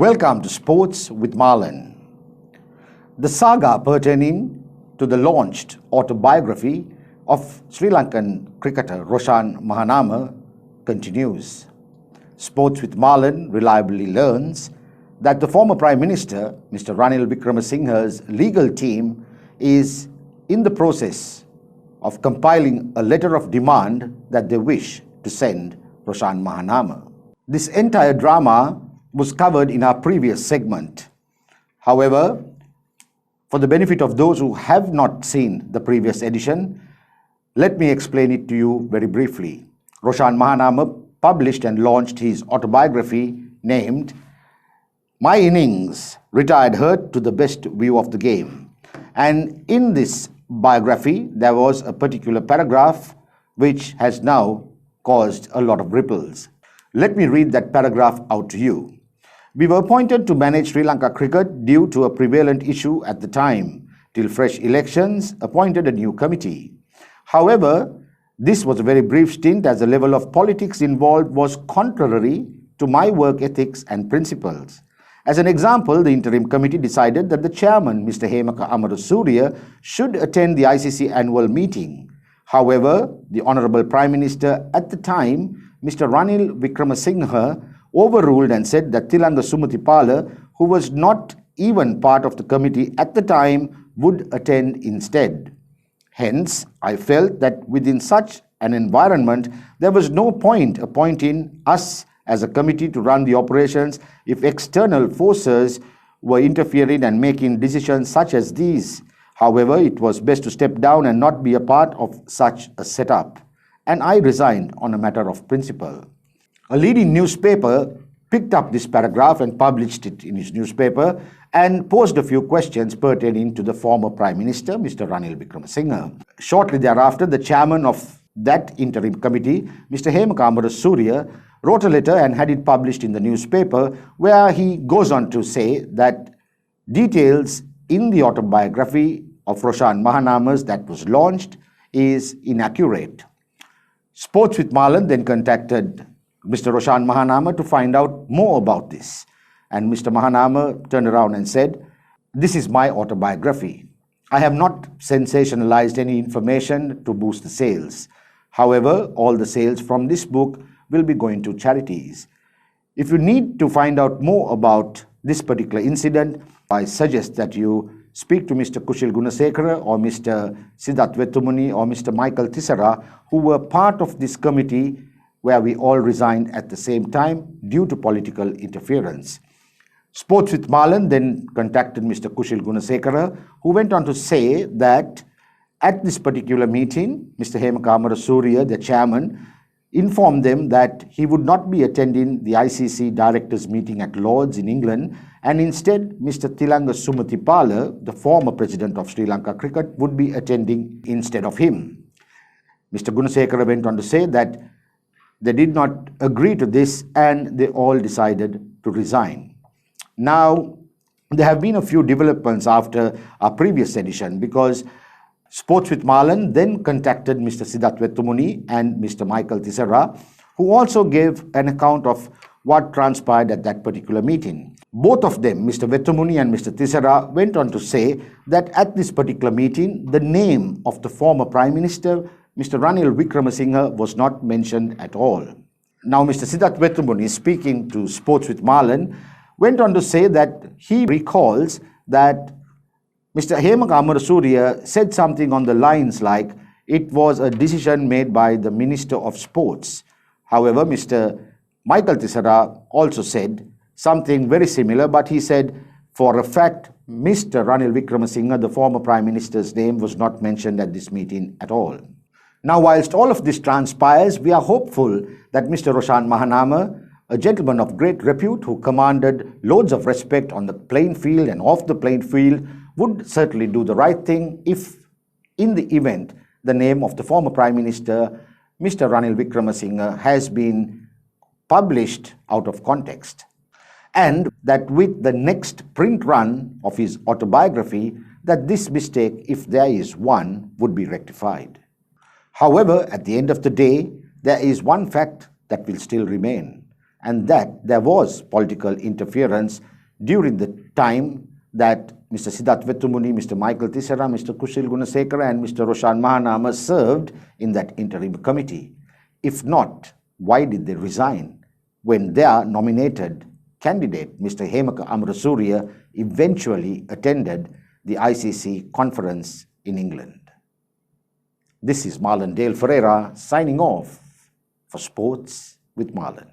Welcome to Sports with Marlon. The saga pertaining to the launched autobiography of Sri Lankan cricketer Roshan Mahanama continues. Sports with Marlon reliably learns that the former Prime Minister, Mr. Ranil Wickeremesinghe's legal team is in the process of compiling a letter of demand that they wish to send Roshan Mahanama. This entire drama was covered in our previous segment. However, for the benefit of those who have not seen the previous edition, let me explain it to you very briefly. Roshan Mahanama published and launched his autobiography named My Innings, Retired Hurt to the Best View of the Game. And in this biography, there was a particular paragraph which has now caused a lot of ripples. Let me read that paragraph out to you. We were appointed to manage Sri Lanka cricket due to a prevalent issue at the time. Till fresh elections, appointed a new committee. However, this was a very brief stint as the level of politics involved was contrary to my work ethics and principles. As an example, the interim committee decided that the chairman, Mr. Hemaka Amarasuriya, should attend the ICC annual meeting. However, the Honourable Prime Minister at the time, Mr. Ranil Wickeremesinghe, overruled and said that Tilanga Sumathipala, who was not even part of the committee at the time, would attend instead. Hence, I felt that within such an environment, there was no point appointing us as a committee to run the operations if external forces were interfering and making decisions such as these. However, it was best to step down and not be a part of such a setup. And I resigned on a matter of principle. A leading newspaper picked up this paragraph and published it in his newspaper and posed a few questions pertaining to the former Prime Minister, Mr. Ranil Wickeremesinghe. Shortly thereafter, the chairman of that interim committee, Mr. Hemaka Amarasuriya, wrote a letter and had it published in the newspaper where he goes on to say that details in the autobiography of Roshan Mahanama's that was launched is inaccurate. Sports with Marlon then contacted Mr. Roshan Mahanama to find out more about this. And Mr. Mahanama turned around and said, "This is my autobiography. I have not sensationalized any information to boost the sales. However, all the sales from this book will be going to charities. If you need to find out more about this particular incident, I suggest that you speak to Mr. Kushil Gunasekara or Mr. Siddharth Vetumuni or Mr. Michael Tissara, who were part of this committee where we all resigned at the same time due to political interference." Sports with Marlon then contacted Mr. Kushil Gunasekara, who went on to say that at this particular meeting, Mr. Hemaka Amarasuriya, the chairman, informed them that he would not be attending the ICC directors meeting at Lords in England, and instead Mr. Tilanga Sumathipala, the former president of Sri Lanka cricket, would be attending instead of him. Mr. Gunasekara went on to say that they did not agree to this and they all decided to resign. Now, there have been a few developments after our previous edition because Sports with Marlon then contacted Mr. Siddharth Vetumuni and Mr. Michael Tissara, who also gave an account of what transpired at that particular meeting. Both of them, Mr. Vetumuni and Mr. Tissara, went on to say that at this particular meeting, the name of the former Prime Minister, Mr. Ranil Wickeremesinghe, was not mentioned at all. Now, Mr. Siddharth Vetumuni, speaking to Sports with Marlon, went on to say that he recalls that Mr. Hemaka Amarasuriya said something on the lines like it was a decision made by the Minister of Sports. However, Mr. Michael Tissara also said something very similar, but he said, for a fact, Mr. Ranil Wickeremesinghe, the former Prime Minister's name, was not mentioned at this meeting at all. Now, whilst all of this transpires, we are hopeful that Mr. Roshan Mahanama, a gentleman of great repute who commanded loads of respect on the playing field and off the playing field, would certainly do the right thing if, in the event, the name of the former Prime Minister, Mr. Ranil Wickeremesinghe, has been published out of context. And that with the next print run of his autobiography, that this mistake, if there is one, would be rectified. However, at the end of the day, there is one fact that will still remain, and that there was political interference during the time that Mr. Siddharth Vettumuni, Mr. Michael Tissera, Mr. Kushil Gunasekara and Mr. Roshan Mahanama served in that interim committee. If not, why did they resign when their nominated candidate, Mr. Hemaka Amarasuriya, eventually attended the ICC conference in England? This is Marlon Dale Ferreira signing off for Sports with Marlon.